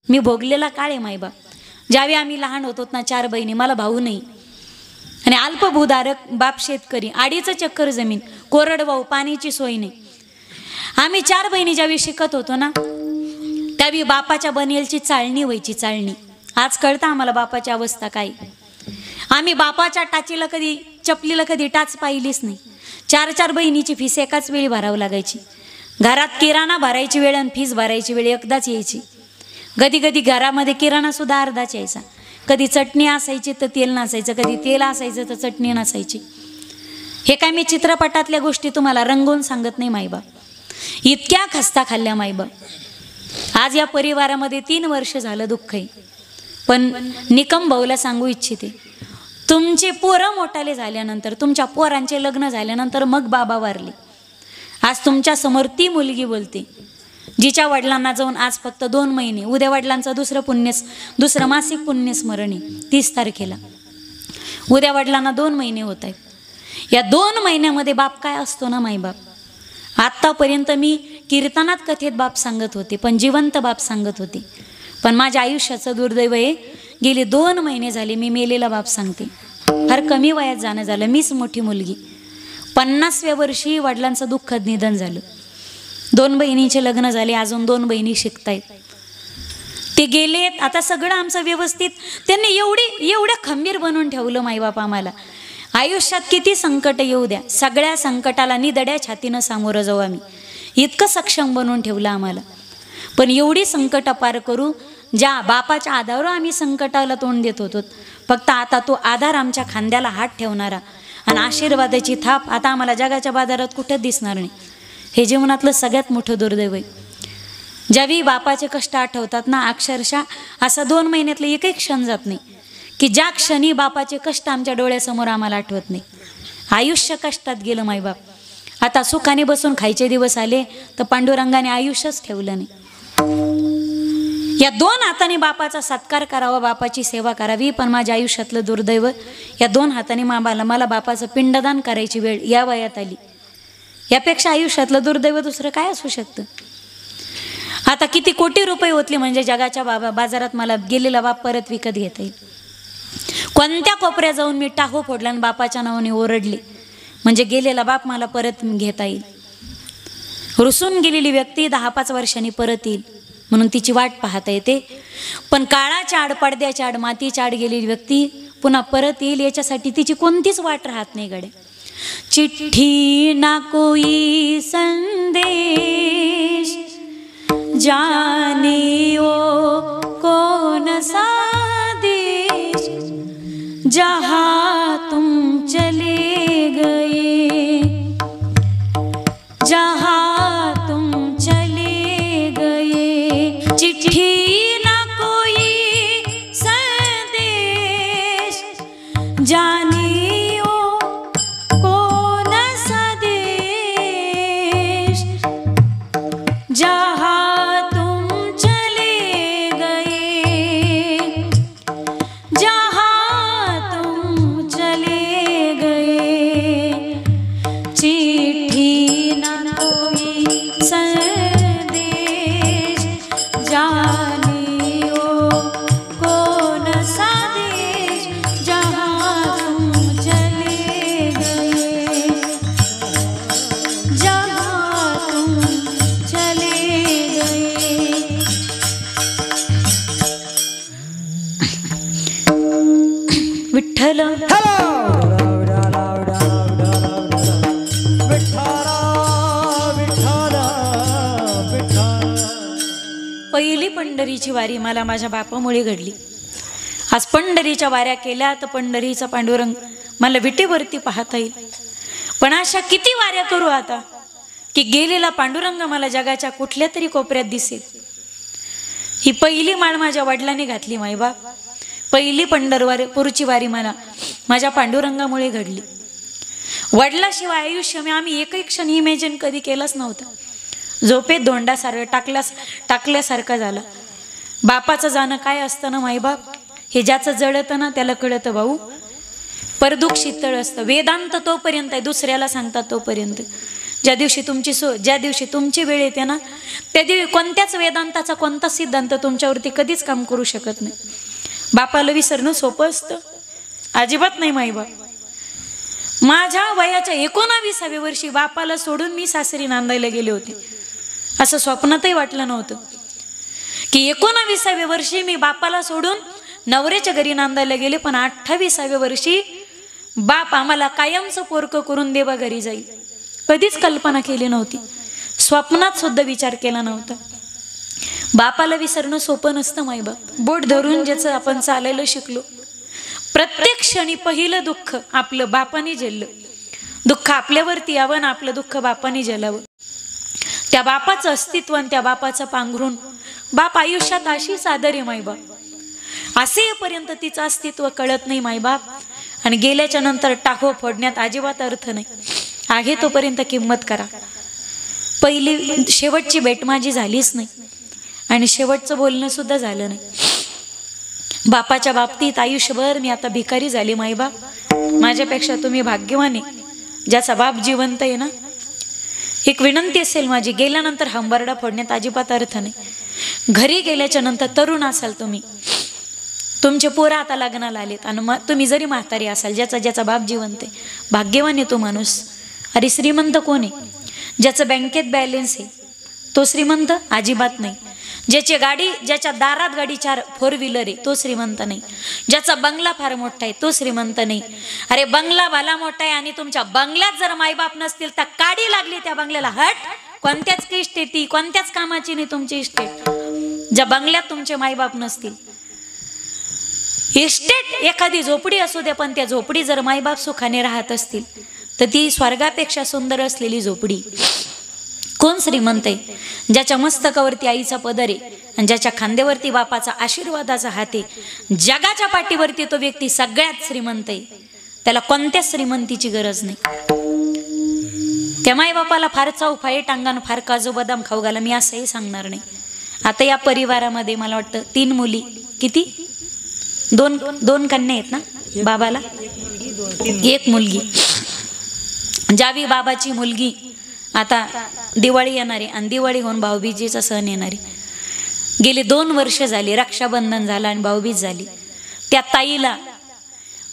मी भोगलेला काळ आहे मायबाप. ज्यावेळी आम्ही लहान होतो ना 4 बहिणी, मला भाऊ नाही आणि अल्पभूधारक बाप शेतकरी, 2.5 चक्कर जमीन, कोरडवाहू, पाण्याची सोय नाही. आम्ही 4 बहिणी ज्यावेळी शिकत होतो ना त्यावेळी बापाच्या बनेलची चाळणी व्हायची, चाळणी. आज कळतं आम्हाला बापाची अवस्था काय. आम्ही बापाच्या टाचीला कधी, चपलीला कधी टाच पाहिलीच नाही. 4 बहिणीची फीस एकाच वेळी भरावं लागायची. घरात किराणा भरायची वेळ आणि फीस भरायची वेळ एकदाच यायची. कधी कधी घरामध्ये किराणा सुद्धा अर्धाच यायचा. कधी चटणी असायची तर तेल नसायचं, कधी तेल असायचं तर चटणी नसायची. हे काय मी चित्रपटातल्या गोष्टी तुम्हाला रंगवून सांगत नाही मायबाप. इतक्या खस्ता खाल्ल्या मायबाप. आज या परिवारामध्ये 3 वर्ष झालं दुःख आहे. पण निकम भाऊला सांगू इच्छिते, तुमचे पोरं मोठाले झाल्यानंतर, तुमच्या पोरांचे लग्न झाल्यानंतर मग बाबा वारले. आज तुमच्या समोर ती मुलगी बोलते जिच्या वडिलांना जाऊन आज फक्त 2 महिने. उद्या वडिलांचं दुसरं मासिक पुण्यस्मरण आहे 30 तारखेला. उद्या वडिलांना 2 महिने होत आहेत. या 2 महिन्यामध्ये बाप काय असतो ना मायबाप. आत्तापर्यंत मी कीर्तनात कथेत बाप सांगत होते, पण जिवंत बाप सांगत होते. पण माझ्या आयुष्याचं दुर्दैव आहे, गेले 2 महिने झाले मी मेलेला बाप सांगते. फार कमी वयात जाणं झालं. मीच मोठी मुलगी. 50व्या वर्षी वडिलांचं दुःखद निधन झालं. 2 बहिणींचे लग्न झाले, अजून 2 बहिणी शिकतायत. ते गेलेत. आता सगळं आमचं व्यवस्थित. त्यांनी एवढं खंबीर बनवून ठेवलं मायबाप आम्हाला. आयुष्यात किती संकट येऊ द्या, सगळ्या संकटाला निदड्या छातीनं सामोरं जाऊ आम्ही. इतकं सक्षम बनवून ठेवलं आम्हाला. पण एवढी संकट पार करू, ज्या बापाच्या आधारावर आम्ही संकटाला तोंड देत होतो, फक्त आता तो आधार आमच्या खांद्याला हात ठेवणारा आणि आशीर्वादाची थाप आता आम्हाला जगाच्या बाजारात कुठंच दिसणार नाही. हे जीवनातलं सगळ्यात मोठं दुर्दैव आहे. ज्यावेळी बापाचे कष्ट आठवतात ना, अक्षरशः असा 2 महिन्यातलं एकही क्षण जात नाही की ज्या क्षणी बापाचे कष्ट आमच्या डोळ्यासमोर आम्हाला आठवत नाही. आयुष्य कष्टात गेलं मायबाप. आता सुखाने बसून खायचे दिवस आले तर पांडुरंगाने आयुष्यच ठेवलं नाही. या 2 हाताने बापाचा सत्कार करावा, बापाची सेवा करावी. पण माझ्या आयुष्यातलं दुर्दैव, या 2 हाताने मला बापाचं पिंडदान करायची वेळ या वयात आली. यापेक्षा आयुष्यातलं दुर्दैव दुसरं काय असू शकतं. आता किती कोटी रुपये होतले म्हणजे जगाच्या बाजारात मला गेलेला बाप परत विकत घेता येईल. कोणत्या कोपऱ्यात जाऊन मी टाहो फोडला आणि बापाच्या नावाने ओरडले म्हणजे गेलेला बाप मला परत घेता येईल. रुसून गेलेली व्यक्ती 10-5 वर्षांनी परत येईल म्हणून तिची वाट पाहता येते. पण काळाच्या आड, पडद्याच्या आड, मातीच्या आड गेलेली व्यक्ती पुन्हा परत येईल याच्यासाठी तिची कोणतीच वाट राहत नाही गड्या. चिट्ठी ना कोई संदेश, जाने ओ कौन सा देश, जहाँ तुम चले गए, जहाँ तुम चले गए. चिट्ठी ना कोई संदेश, जाने जहाँ तुम चले गए, जहाँ तुम चले गए. चिट्ठी ना कोई संदेश, जाने ओ कौन सा देश, जहाँ तुम चले गए, जहाँ तुम चले गए. विठ्ठल पहिली पंढरीची वारी मला माझ्या बापामुळे घडली. आज पंढरीच्या वाऱ्या केल्या तर पंढरीचा पांडुरंग मला विटेवरती पाहता येईल. पण अशा किती वाऱ्या करू आता की गेलेला पांडुरंग मला जगाच्या कुठल्या तरी कोपऱ्यात दिसेल. ही पहिली माळ माझ्या वडिलांनी घातली मायबाप. पहिली पंढरपूरची वारी मला माझ्या पांडुरंगामुळे घडली. वडिलाशिवाय आयुष्य मी आम्ही एकही क्षण इमॅजिन कधी केलंच नव्हतं. झोपेत धोंडासारखं टाकल्यासारखं झालं. बापाचं जाणं काय असतं ना मायबाप, हे ज्याचं जळतं ना त्याला कळतं भाऊ. परदुःख शीतळ असतं. वेदांत तोपर्यंत आहे, दुसऱ्याला सांगतात तोपर्यंत. ज्या दिवशी तुमची वेळ येते ना, त्या दिवशी कोणत्याच वेदांताचा कोणता सिद्धांत तुमच्यावरती कधीच काम करू शकत नाही. बापाला विसरणं सोपं असतं? अजिबात नाही. माईबाप, माझ्या वयाच्या 19व्या वर्षी बापाला सोडून मी सासरी नांदायला गेले होते. असं स्वप्नातही वाटलं नव्हतं की 19व्या वर्षी मी बापाला सोडून नवऱ्याच्या घरी नांदायला गेले. पण 28व्या वर्षी बाप आम्हाला कायमचं पोरकं करून देवा घरी जाईल. कधीच कल्पना केली नव्हती, स्वप्नात सुद्धा विचार केला नव्हता. बापाला विसरणं सोपं नसतं. माईबाप, बोट धरून ज्याचं आपण चालायला शिकलो, प्रत्येक क्षणी पहिलं दुःख आपलं बापाने झेललं. दुःख आपल्यावरती यावं ना आपलं दुःख बापाने झेलावं. त्या बापाचं अस्तित्व आणि त्या बापाचं पांघरून बाप आयुष्यात अशी सादर आहे. माईबाप, असेपर्यंत तिचं अस्तित्व कळत नाही. माईबाप, आणि गेल्याच्या नंतर टाको फोडण्यात अजिबात अर्थ नाही. आहे तोपर्यंत किंमत करा. शेवटची भेट माझी झालीच नाही आणि शेवटचं बोलणं सुद्धा झालं नाही. बापाच्या बाबतीत आयुष्यभर मी आता भिकारी झाली. माईबाप, माझ्यापेक्षा तुम्ही भाग्यवान आहे ज्याचा बाप जिवंत आहे ना. एक विनंती असेल माझी, गेल्यानंतर हंबरडा फोडण्यात अजिबात अर्थ नाही. घरी गेल्याच्या नंतर तरुण असाल तुम्ही, तुमचे पोरं आता लग्नाला आलेत आणि तुम्ही जरी म्हातारी असाल, ज्याचा बाप जिवंत आहे, भाग्यवान आहे तो माणूस. अरे श्रीमंत कोण आहे? ज्याचं बँकेत बॅलेन्स आहे तो श्रीमंत अजिबात नाही. ज्याच्या दारात गाडी 4 4 व्हीलर आहे तो श्रीमंत नाही. ज्याचा बंगला फार मोठा आहे तो श्रीमंत नाही. अरे बंगला भला मोठा आहे आणि तुमच्या बंगल्यात जर मायबाप नसतील तर काडी लागली त्या बंगल्याला. हट, कोणत्याच इस्टेटी, कोणत्याच कामाची नाही तुमची इस्टेट ज्या बंगल्यात तुमचे मायबाप नसतील. इस्टेट एखादी झोपडी असू दे, पण त्या झोपडी जर मायबाप सुखाने राहत असतील तर ती स्वर्गापेक्षा सुंदर असलेली झोपडी. कोण श्रीमंत आहे? ज्याच्या मस्तकावरती आईचा पदर आहे आणि ज्याच्या खांद्यावरती बापाचा आशीर्वादाचा हात आहे. जगाच्या पाठीवरती तो व्यक्ती सगळ्यात श्रीमंत आहे. त्याला कोणत्याच श्रीमंतीची गरज नाही. त्या मायबापाला फार चौफाळे टांगान फार काजू बदाम खाऊ घाला मी असंही सांगणार नाही. आता या परिवारामध्ये मला वाटतं 3 मुली, किती 2 कन्या आहेत ना बाबाला, 1 मुलगी. जावी बाबाची मुलगी आता दिवाळी येणारी आणि दिवाळी होऊन भाऊबीजेचा सण येणारी. गेली 2 वर्ष झाली, रक्षाबंधन झालं आणि भाऊबीज झाली. त्या ताईला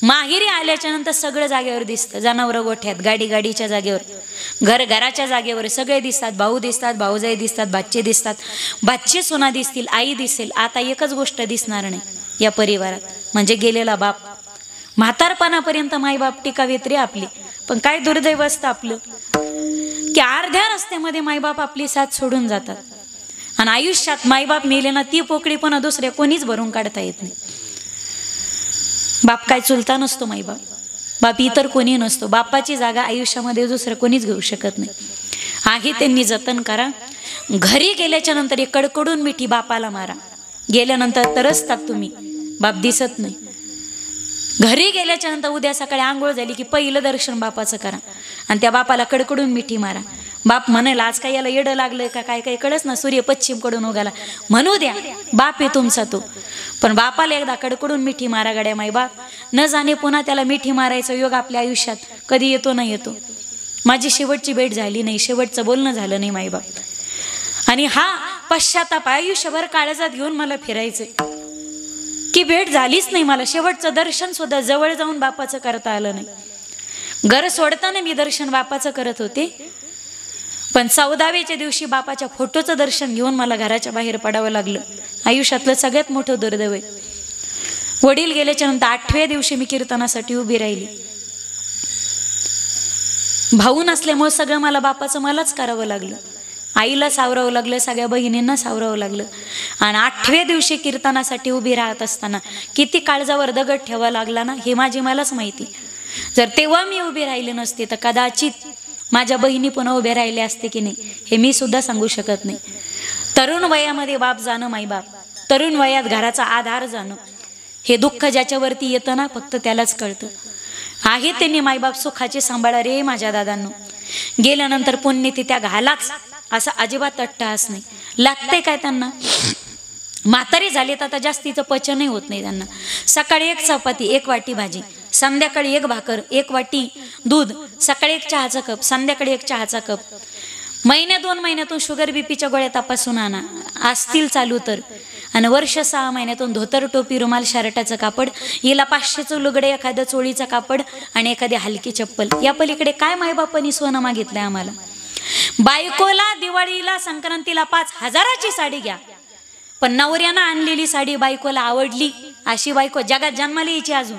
माहेरी आल्याच्या नंतर सगळं जागेवर दिसतं. जनावरं गोठ्यात, गाडीच्या जागेवर, घराच्या जागेवर सगळे दिसतात. भाऊ दिसतात, भाऊजाई दिसतात, बाच्चे दिसतात, बाच्चे सुना दिसतील, आई दिसेल. आता एकच गोष्ट दिसणार नाही या परिवारात, म्हणजे गेलेला बाप. म्हातारपणापर्यंत मायबाप टिकावेत रे आपली. पण काय दुर्दैव असतं आपलं की अर्ध्या रस्त्यामध्ये मायबाप आपली साथ सोडून जातात आणि आयुष्यात मायबाप मेले ना ती पोकळी पण दुसऱ्या कोणीच भरून काढता येत नाही. बाप काय चुलता नसतो. मायबाप, बाप इतर कोणी नसतो. बापाची जागा आयुष्यामध्ये दुसरं कोणीच घेऊ शकत नाही. आहे त्यांनी जतन करा. घरी गेल्याच्या नंतर एक कडकडून मिठी बापाला मारा. गेल्यानंतर तरसतात तुम्ही, बाप दिसत नाही. घरी गेल्याच्या नंतर उद्या सकाळी आंघोळ झाली की पहिलं दर्शन बापाचं करा आणि त्या बापाला कडकडून मिठी मारा. बाप म्हणाल आज काय याला येडं लागलं का काय, काय कळच ना, सूर्य पश्चिमकडून उगाला, म्हणू द्या, बाप आहे तुमचा तो. पण बापाला एकदा कडकडून मिठी मारा गड्या माय बाप. न जाणे पुन्हा त्याला मिठी मारायचा योग आपल्या आयुष्यात कधी येतो ना येतो. माझी शेवटची भेट झाली नाही, शेवटचं बोलणं झालं नाही माय बाप. आणि हा पश्चाताप आयुष्यभर काळजात घेऊन मला फिरायचं की भेट झालीच नाही. मला शेवटचं दर्शन सुद्धा जवळ जाऊन बापाचं करता आलं नाही. घर सोडताना मी दर्शन बापाचं करत होते, पण 14व्याच्या दिवशी बापाच्या फोटोचं दर्शन घेऊन मला घराच्या बाहेर पडावं लागलं. आयुष्यातलं सगळ्यात मोठं दुर्दैव आहे. वडील गेल्याच्या नंतर 8व्या दिवशी मी कीर्तनासाठी उभी राहिली. भाऊ नसल्यामुळे सगळं मला बापाचं मलाच करावं लागलं. आईला सावरावं लागलं, सगळ्या बहिणींना सावरावं लागलं. आणि 8व्या दिवशी कीर्तनासाठी उभी राहत असताना किती काळजावर दगड ठेवावा लागला ना हे माझी मलाच माहिती. जर तेव्हा मी उभी राहिली नसते तर कदाचित माझ्या बहिणी पुन्हा उभ्या राहिल्या असते की नाही हे मी सुद्धा सांगू शकत नाही. तरुण वयामध्ये बाप जाणं मायबाप, तरुण वयात घराचा आधार जाणं, हे दुःख ज्याच्यावरती येतं ना फक्त त्यालाच कळतं. आहे त्यांनी मायबाप सुखाचे सांभाळा रे माझ्या दादांनो. गेल्यानंतर पुण्यतिथ्या घालाच असं अजिबात अट्टहास नाही. लागतंय काय त्यांना? म्हातारे झाले तर आता जास्तीचं पचनही होत नाही त्यांना. सकाळी 1 चपाती 1 वाटी भाजी, संध्याकाळी 1 भाकर, 1 वाटी दूध, सकाळी 1 चहाचा कप, संध्याकाळी 1 चहाचा कप. महिन्या 2 महिन्यातून शुगर बीपीच्या गोळ्या तपासून आणा असतील चालू तर. आणि वर्ष 6 महिन्यातून धोतर, टोपी, रुमाल, शर्टाचं कापड, हिला 500चं लुगडे, एखादं चोळीचं कापड आणि एखादी हलकी चप्पल. या पलीकडे काय मायबापांनी सोनं मागितलंय आम्हाला? बायकोला दिवाळीला संक्रांतीला 5000ची साडी घ्या, पण नवऱ्यानं आणलेली साडी बायकोला आवडली अशी बायको जगात जन्माला यायची अजून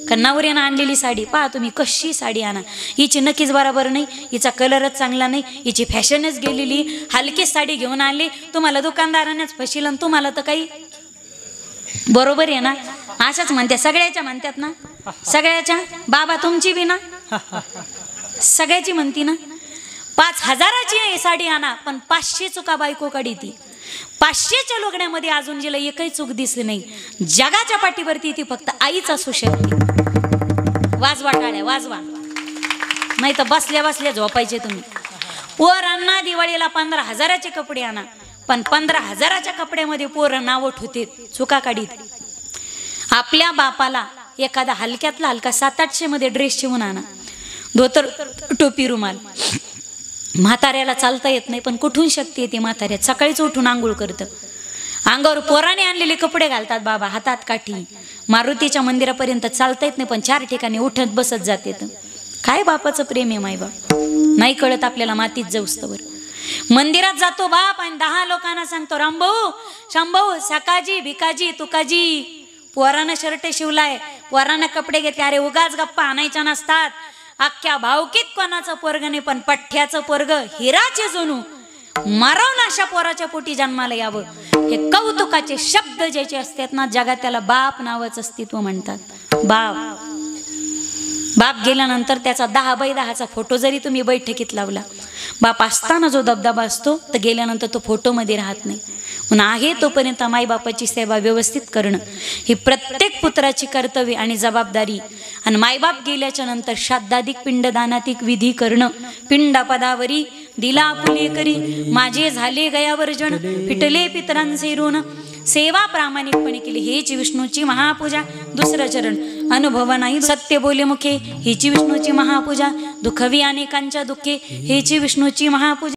का? नवऱ्यानं आणलेली साडी पहा तुम्ही, कशी साडी आणा, हिची नक्कीच बरोबर नाही, हिचा कलरच चांगला नाही, हिची फॅशनच गेलेली, हलकी साडी घेऊन आणली. तुम्हाला दुकानदारानेच फशील आणि तुम्हाला तर काही बरोबर आहे ना? अशाच म्हणते, सगळ्याच्या म्हणतात ना, सगळ्याच्या. बाबा तुमची बी ना, सगळ्याची म्हणती ना. 5000ची साडी आणा, पण 500 चुका बायको काढी ती. 500च्या लुगड्यामध्ये अजून जिला एकही चूक दिसली नाही. जगाच्या पाठीवरती ती फक्त आईच असू शकते. वाजवा टाळ्या, वाजवा, नाही तर बसल्या बसल्या झोपायचे तुम्ही. पोरांना दिवाळीला 15000चे कपडे आणा, पण 15000च्या कपड्यामध्ये पोरं नाव ठेवते, चुका काढीत. आपल्या बापाला एखादा हलक्यातला हलका 700-800 मध्ये ड्रेस शिवून आणा, धोतर, टोपी, रुमाल. म्हाताऱ्याला चालता येत नाही, पण कुठून शक्ती येते म्हाताऱ्यात? सकाळीच उठून आंघोळ करतं, अंगावर पोराने आणलेले कपडे घालतात बाबा, हातात काठी. मारुतीच्या मंदिरापर्यंत चालता येत नाही, पण 4 ठिकाणी उठत बसत जाते. काय बापाचं प्रेम आहे मायबाप, नाही कळत आपल्याला. मातीत जाऊस्तवर मंदिरात जातो बाप आणि 10 लोकांना सांगतो, रामभाऊ, शामभाऊ, सकाजी, भिकाजी, तुकाजी. पोरानं शर्ट शिवलाय, पोरानं कपडे घेतले, अरे उगाच गप्पा आणायच्या नसतात. अख्ख्या भावकीत कोणाचं पोरग नाही, पण पठ्ठ्याचं पोरग हिराचे जणू मारवून अशा पोराच्या पोटी जन्माला यावं. हे कौतुकाचे शब्द ज्याचे असतात ना, जगात त्याला बाप नावाचं अस्तित्व म्हणतात. बाप, बाप गेल्यानंतर त्याचा 10x10चा फोटो जरी तुम्ही बैठकीत लावला, बाप असताना जो दबदबा असतो, तर गेल्यानंतर तो फोटोमध्ये राहत नाही. म्हणून आहे तोपर्यंत मायबापाची सेवा व्यवस्थित करणं ही प्रत्येक पुत्राची कर्तव्य आणि जबाबदारी. आणि मायबाप गेल्याच्या नंतर श्राद्धाधिक पिंडदानाधिक विधी करणं. पिंडापदावरी दिला फुले करी, माझे झाले गयावर्जन, फिटले पितरांचे ऋण. सेवा प्रामाणिकपणे केली हीची विष्णूची महापूजा. दुसरं चरण, अनुभव नाही सत्य बोले मुखे, हीची विष्णूची महापूजा. दुःखवी अनेकांच्या दुःखे, हीची विष्णूची महापूजा.